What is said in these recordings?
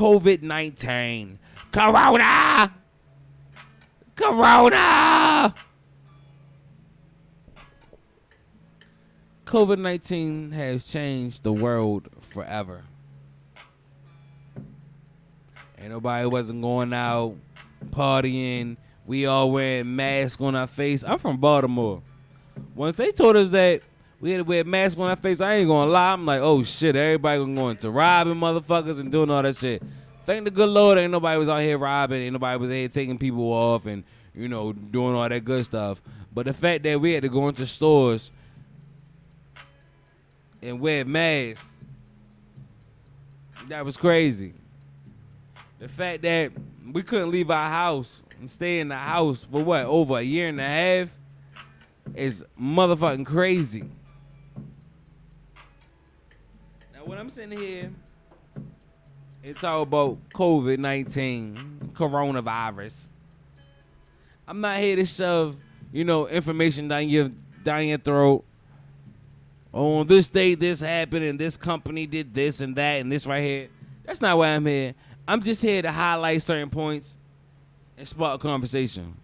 COVID-19. Corona! COVID-19 has changed the world forever. Ain't nobody wasn't going out, partying. We all wearing masks on our face. I'm from Baltimore. Once they told us that we had to wear masks on our face, I ain't gonna lie. I'm like, oh shit, everybody going to robbing motherfuckers and doing all that shit. Thank the good Lord ain't nobody was out here robbing, ain't nobody was out here taking people off and, you know, doing all that good stuff. But the fact that we had to go into stores and wear masks, that was crazy. The fact that we couldn't leave our house and stay in the house for what, over a year and a half is motherfucking crazy. Now when I'm sitting here and talk about COVID-19, coronavirus, I'm not here to shove, you know, information down your throat. On this day, this happened, and this company did this and that, and this right here. That's not why I'm here. I'm just here to highlight certain points and spark a conversation.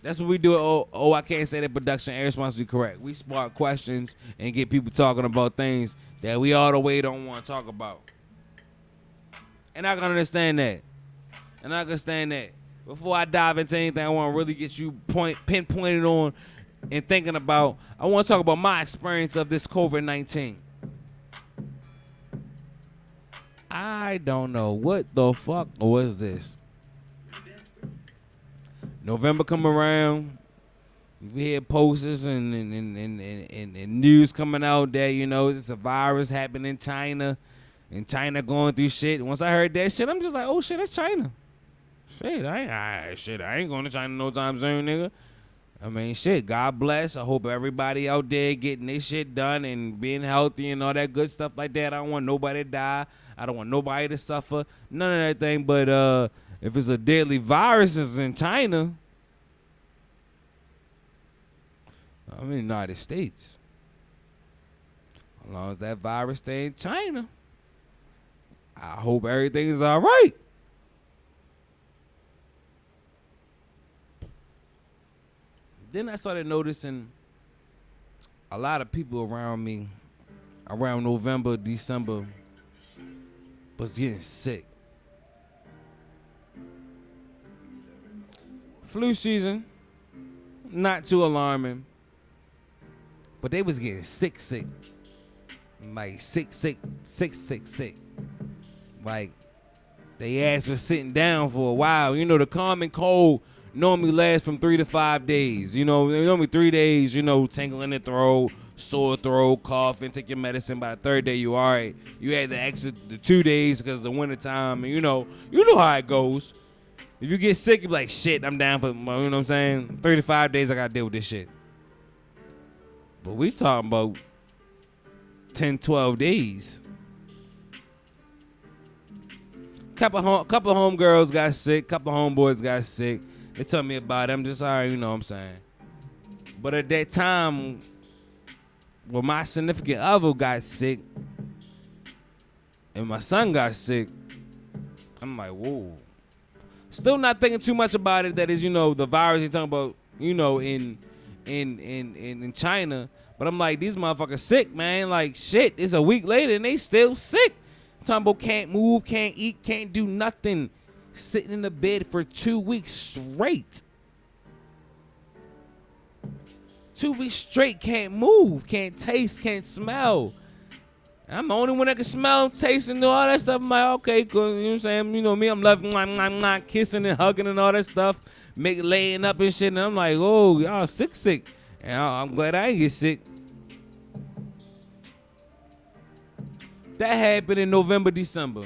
That's what we do at I Can't Say That Production. Air Responsibly Correct. We spark questions and get people talking about things that we all the way don't want to talk about. And I can understand that. Before I dive into anything, I want to really get you pinpointed on and thinking about, I want to talk about my experience of this COVID-19. I don't know what the fuck was this. November come around, we hear posters and news coming out that, you know, it's a virus happening in China, and China going through shit. Once I heard that shit, I'm just like, oh shit, that's China. Shit, I ain't going to China no time soon, nigga. I mean, shit, God bless. I hope everybody out there getting this shit done and being healthy and all that good stuff like that. I don't want nobody to die. I don't want nobody to suffer. None of that thing. But if it's a deadly virus is in China, I'm in the United States. As long as that virus stay in China, I hope everything is all right. Then I started noticing a lot of people around me around November, December was getting sick. Flu season, not too alarming, but they was getting sick. Like sick. Like they ass was sitting down for a while. You know, the common cold normally lasts from 3 to 5 days. You know, normally 3 days, you know, tingling the throat, sore throat, coughing, take your medicine. By the third day, you all right. You had the extra 2 days because of the winter time. And you know how it goes. If you get sick, you be like, shit, I'm down for, you know what I'm saying? 3 to 5 days, I got to deal with this shit. But we talking about 10, 12 days. Couple of homegirls got sick. Couple of homeboys got sick. They tell me about it. I'm just, all right, you know what I'm saying. But at that time, when my significant other got sick and my son got sick, I'm like, whoa. Still not thinking too much about it. That is, you know, the virus you're talking about, you know, in China. But I'm like, these motherfuckers sick, man. Like, shit, it's a week later and they still sick. Talking about can't move, can't eat, can't do nothing. Sitting in the bed for 2 weeks straight. 2 weeks straight, can't move, can't taste, can't smell. I'm the only one that can smell, taste, and do all that stuff. I'm like, okay, cool. You know what I'm saying? You know me, I'm loving, kissing and hugging and all that stuff. Laying up and shit. And I'm like, oh, y'all sick. And I'm glad I ain't get sick. That happened in November, December.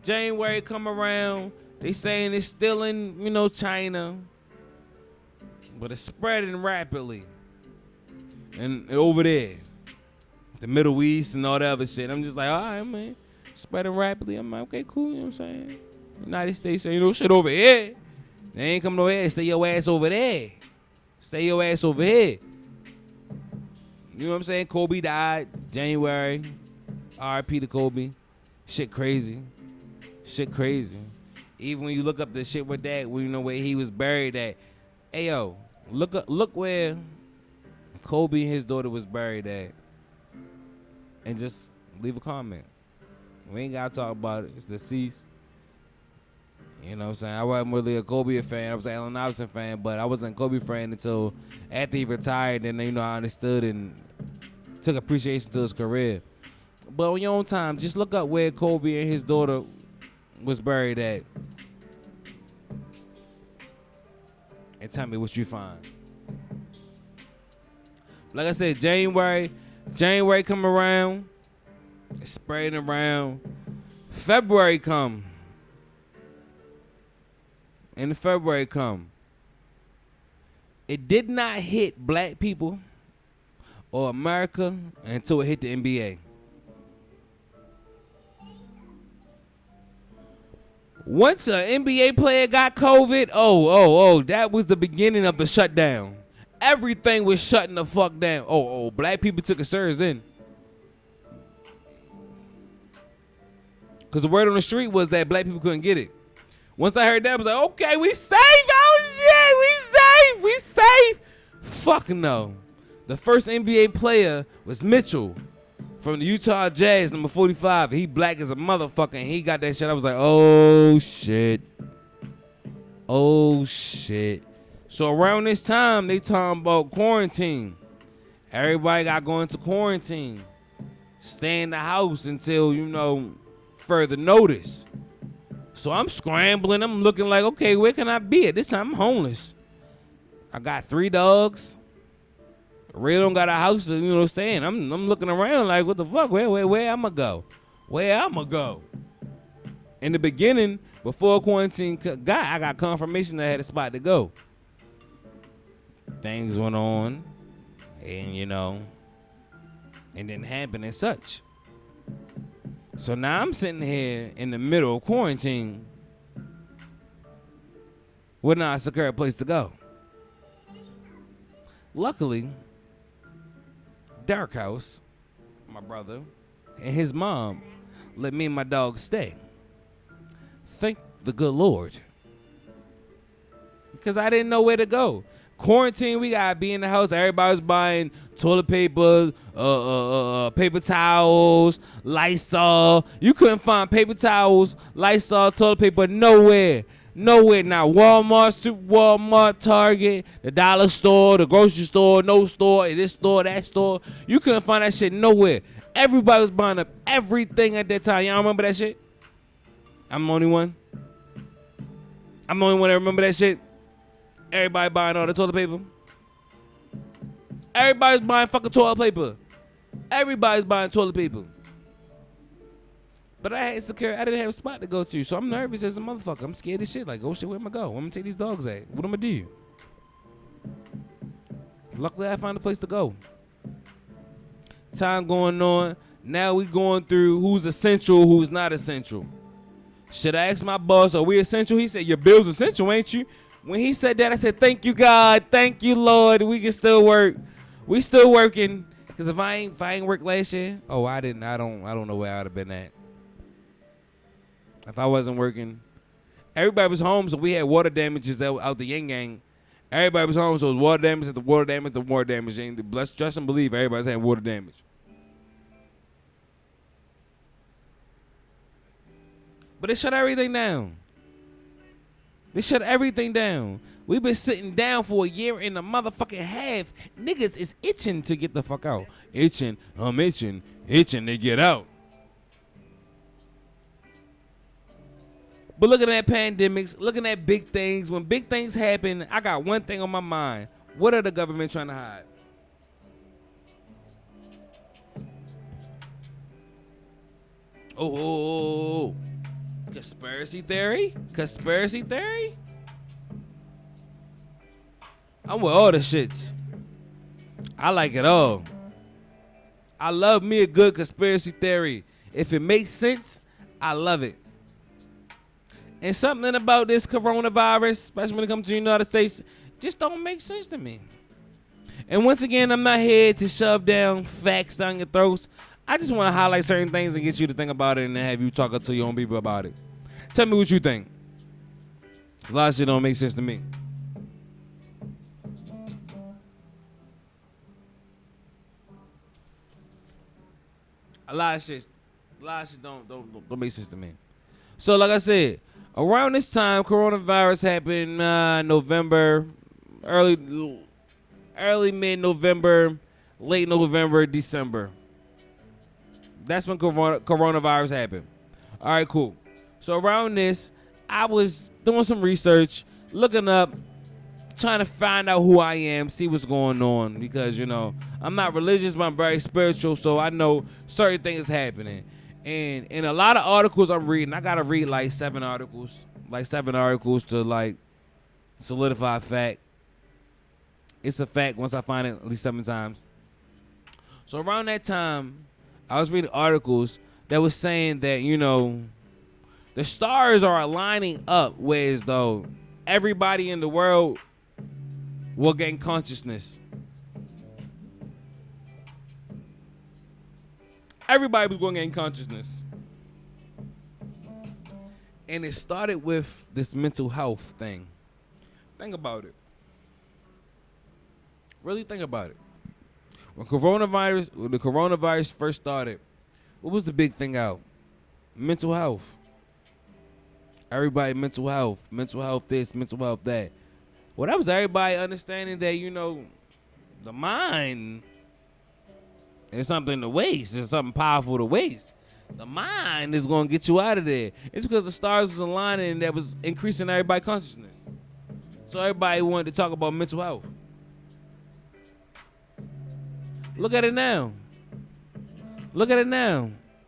January come around, they saying it's still in, you know, China, but it's spreading rapidly. And over there, the Middle East and all that other shit. I'm just like, all right, man, spreading rapidly. I'm like, okay, cool, you know what I'm saying? United States, you know, shit over here. They ain't coming over here. Stay your ass over there. Stay your ass over here. You know what I'm saying? Kobe died January. R.I.P. to Kobe. Shit crazy. Shit crazy. Even when you look up the shit with that, you know where he was buried at. Hey yo, look where Kobe and his daughter was buried at, and just leave a comment. We ain't gotta talk about it. It's deceased. You know what I'm saying? I wasn't really a Kobe fan. I was an Allen Iverson fan, but I wasn't a Kobe fan until after he retired. And you know, I understood and took appreciation to his career. But on your own time, just look up where Kobe and his daughter was buried at, and tell me what you find. Like I said, January come around, it's spreading around. February come. And February come. It did not hit black people or America until it hit the NBA. Once an NBA player got COVID, that was the beginning of the shutdown. Everything was shutting the fuck down. Black people took it serious then. Because the word on the street was that black people couldn't get it. Once I heard that, I was like, okay, we safe. Oh, shit, we safe. Fuck no. The first NBA player was Mitchell from the Utah Jazz, number 45. He black as a motherfucker, and he got that shit. I was like, oh, shit. Oh, shit. So around this time, they talking about quarantine. Everybody got going to quarantine. Stay in the house until, further notice. So I'm scrambling. I'm looking like, okay, where can I be at? This time I'm homeless. I got 3 dogs. I really don't got a house to, stay in. I'm looking around like, what the fuck? Where I'ma go? Where I'ma go? In the beginning, before quarantine I got confirmation that I had a spot to go. Things went on, and it didn't happen as such. So now I'm sitting here in the middle of quarantine with not a secure place to go. Luckily, Derek House, my brother, and his mom let me and my dog stay. Thank the good Lord. Because I didn't know where to go. Quarantine, we gotta be in the house. Everybody's buying toilet paper, paper towels, Lysol. You couldn't find paper towels, Lysol, toilet paper nowhere. Nowhere. Now Walmart, Target, the dollar store, the grocery store, no store, this store, that store. You couldn't find that shit nowhere. Everybody was buying up everything at that time. Y'all remember that shit? I'm the only one. I'm the only one that remember that shit. Everybody buying all the toilet paper. Everybody's buying fucking toilet paper. Everybody's buying toilet paper. But I didn't have a spot to go to, so I'm nervous as a motherfucker. I'm scared as shit. Like, oh shit, where am I go? Where am I gonna take these dogs at? What am I gonna do? Luckily, I found a place to go. Time going on. Now we going through who's essential, who's not essential. Should I ask my boss, are we essential? He said, your bill's essential, ain't you? When he said that, I said, thank you, God. Thank you, Lord. We can still work. We still working. Because if I ain't worked last year, I don't know where I would have been at. If I wasn't working. Everybody was home, so we had water damages out the yin yang. Everybody was home, so it was water damage after water damage after water damage. And trust and believe everybody's having water damage. But they shut everything down. They shut everything down. We've been sitting down for a year and a motherfucking half. Niggas is itching to get the fuck out. Itching to get out. But looking at pandemics, looking at big things, when big things happen, I got one thing on my mind. What are the government trying to hide? Oh. Conspiracy theory? Conspiracy theory? I'm with all the shits. I like it all. I love me a good conspiracy theory. If it makes sense, I love it. And something about this coronavirus, especially when it comes to the United States, just don't make sense to me. And once again, I'm not here to shove down facts down your throats. I just want to highlight certain things and get you to think about it and have you talk to your own people about it. Tell me what you think. 'Cause a lot of shit don't make sense to me. A lot of shit don't make sense to me. So like I said, around this time, coronavirus happened November, early mid-November, late November, December. That's when coronavirus happened. All right, cool. So around this, I was doing some research, looking up, trying to find out who I am, see what's going on, because I'm not religious, but I'm very spiritual, so I know certain things happening. And in a lot of articles I'm reading, I gotta read like seven articles to like solidify a fact. It's a fact once I find it at least 7 times. So around that time, I was reading articles that was saying that the stars are aligning up, whereas though everybody in the world will gain consciousness. Everybody was going to gain consciousness. And it started with this mental health thing. Think about it. Really think about it. When the coronavirus first started, what was the big thing out? Mental health. Everybody mental health this, mental health that. Well, that was everybody understanding that, the mind is something to waste. It's something powerful to waste. The mind is going to get you out of there. It's because the stars was aligning and that was increasing everybody's consciousness. So everybody wanted to talk about mental health. Look at it now.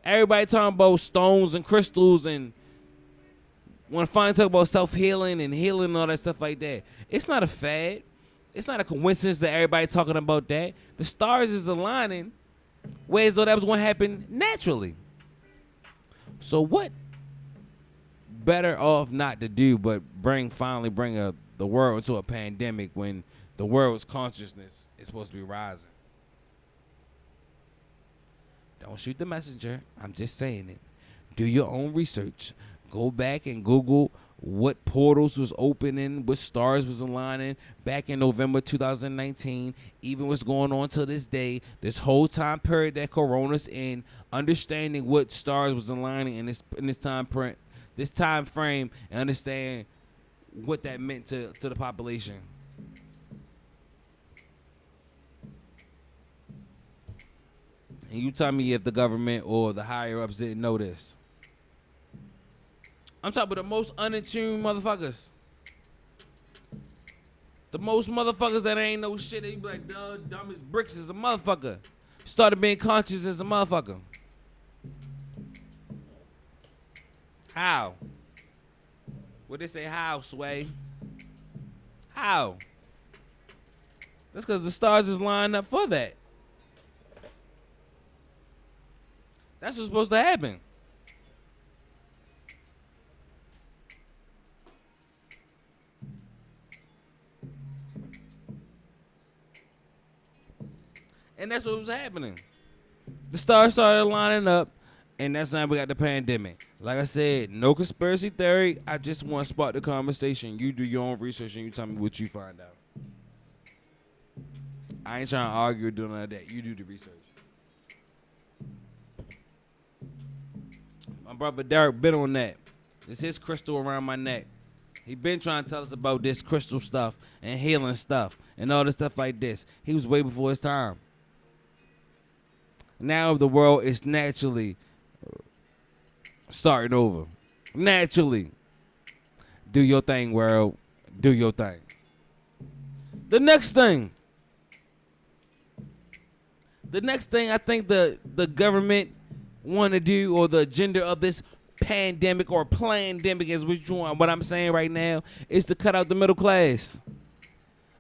Everybody talking about stones and crystals and want to finally talk about self-healing and healing and all that stuff like that. It's not a fad. It's not a coincidence that everybody talking about that. The stars is aligning ways though that was going to happen naturally. So what better off not to do but finally bring the world into a pandemic when the world's consciousness is supposed to be rising? Don't shoot the messenger. I'm just saying it. Do your own research. Go back and Google what portals was opening, what stars was aligning back in November 2019, even what's going on to this day, this whole time period that Corona's in, understanding what stars was aligning in this time frame, and understand what that meant to the population. And you tell me if the government or the higher ups didn't know this. I'm talking about the most unattuned motherfuckers. The most motherfuckers that ain't no shit. They be like, dumb as bricks as a motherfucker. Started being conscious as a motherfucker. How? What they say, how, Sway? How? That's because the stars is lined up for that. That's what's supposed to happen. And that's what was happening. The stars started lining up, and that's how we got the pandemic. Like I said, no conspiracy theory. I just want to spark the conversation. You do your own research, and you tell me what you find out. I ain't trying to argue or do none of that. You do the research. My brother Derek been on that. It's his crystal around my neck. He been trying to tell us about this crystal stuff and healing stuff and all this stuff like this. He was way before his time. Now the world is naturally starting over. Naturally. Do your thing, world. Do your thing. The next thing I think the government want to do, or the agenda of this pandemic or plandemic, is what I'm saying right now, is to cut out the middle class.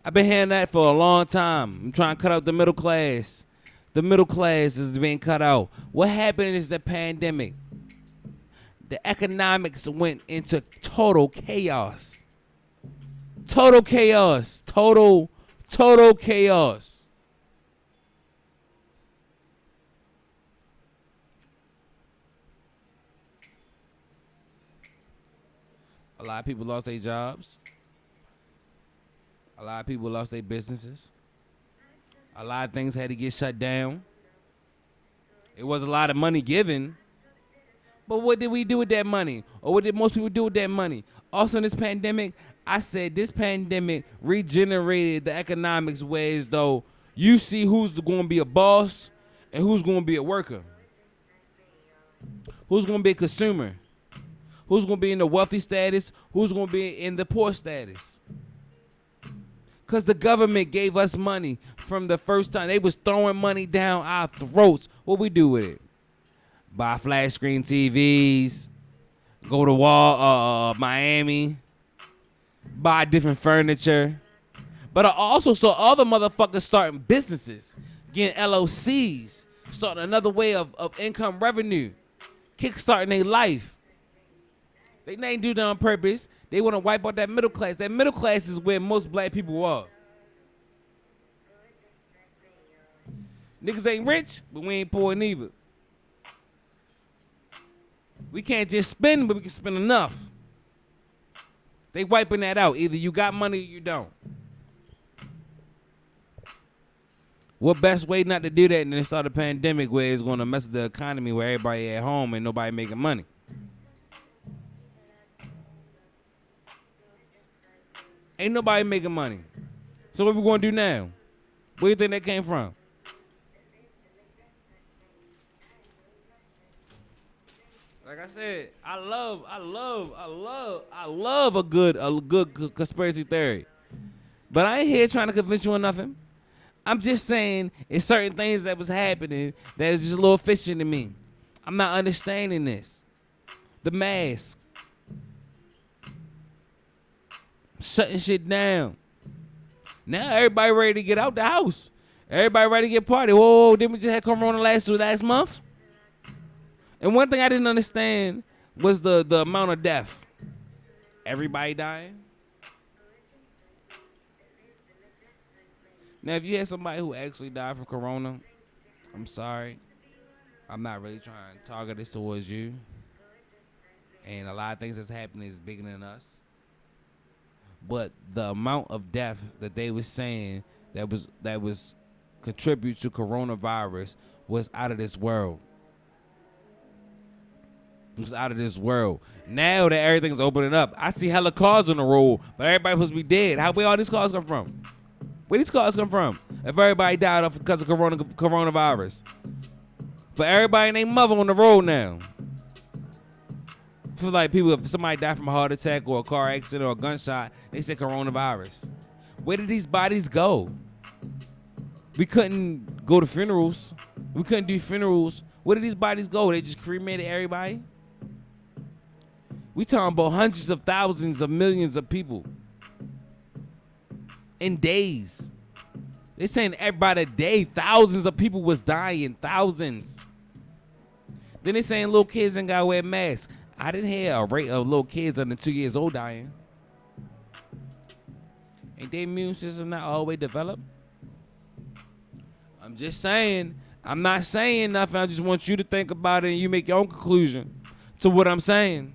I've been hearing that for a long time. I'm trying to cut out the middle class. The middle class is being cut out. What happened is the pandemic. The economics went into total chaos. Total chaos. Total chaos. A lot of people lost their jobs. A lot of people lost their businesses. A lot of things had to get shut down. It was a lot of money given. But what did we do with that money? Or what did most people do with that money? Also in this pandemic, I said this pandemic regenerated the economics ways though you see who's going to be a boss and who's going to be a worker. Who's going to be a consumer? Who's going to be in the wealthy status? Who's going to be in the poor status? Because the government gave us money from the first time. They was throwing money down our throats. What we do with it? Buy flat screen TVs, go to Miami, buy different furniture. But I also saw other motherfuckers starting businesses, getting LLCs, starting another way of income revenue, kickstarting their life. They ain't do that on purpose. They want to wipe out that middle class. That middle class is where most black people are. Niggas ain't rich, but we ain't poor neither. We can't just spend, but we can spend enough. They wiping that out. Either you got money or you don't. What best way not to do that than to start a pandemic where it's going to mess with the economy where everybody at home and nobody making money? Ain't nobody making money. So what we going to do now? Where do you think that came from? Like I said, I love a good conspiracy theory. But I ain't here trying to convince you on nothing. I'm just saying it's certain things that was happening that is just a little fishy to me. I'm not understanding this. The mask. Shutting shit down. Now everybody ready to get out the house. Everybody ready to get party. Whoa, didn't we just have Corona last month? And one thing I didn't understand was the amount of death. Everybody dying. Now, if you had somebody who actually died from Corona, I'm sorry. I'm not really trying to target this towards you. And a lot of things that's happening is bigger than us. But the amount of death that they was saying that was contribute to coronavirus was out of this world. It was out of this world. Now that everything's opening up, I see hella cars on the road, but everybody supposed to be dead. Where all these cars come from? Where these cars come from? If everybody died off because of coronavirus. But everybody and their mother on the road now. I feel like if somebody died from a heart attack or a car accident or a gunshot, they say coronavirus. Where did these bodies go? We couldn't go to funerals. We couldn't do funerals. Where did these bodies go? They just cremated everybody? We talking about hundreds of thousands of millions of people. In days. They saying every day, thousands of people was dying. Thousands. Then they saying little kids ain't gotta wear masks. I didn't hear a rate of little kids under 2 years old dying. Ain't their immune system not always developed? I'm just saying. I'm not saying nothing. I just want you to think about it and you make your own conclusion to what I'm saying.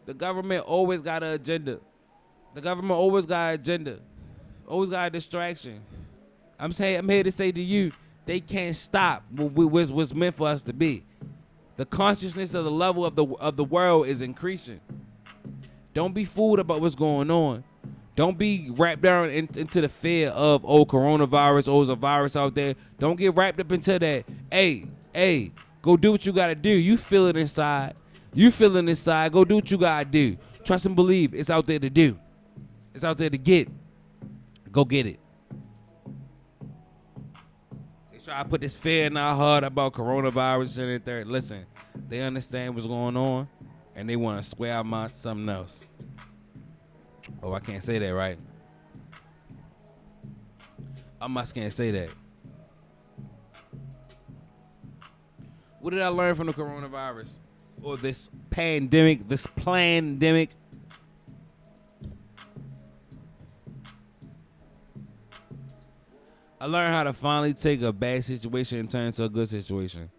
The government always got an agenda. The government always got an agenda. Always got a distraction. I'm here to say to you, they can't stop what's meant for us to be. The consciousness of the level of the world is increasing. Don't be fooled about what's going on. Don't be wrapped down into the fear of, coronavirus, there's a virus out there. Don't get wrapped up into that. Hey, go do what you got to do. You feel it inside. Go do what you got to do. Trust and believe. It's out there to do. It's out there to get. Go get it. They try to put this fear in our heart about coronavirus and everything. Listen, they understand what's going on, and they want to square our mind to something else. Oh, I can't say that, right? I must can't say that. What did I learn from the coronavirus? Or this pandemic, this plandemic? I learned how to finally take a bad situation and turn it into a good situation.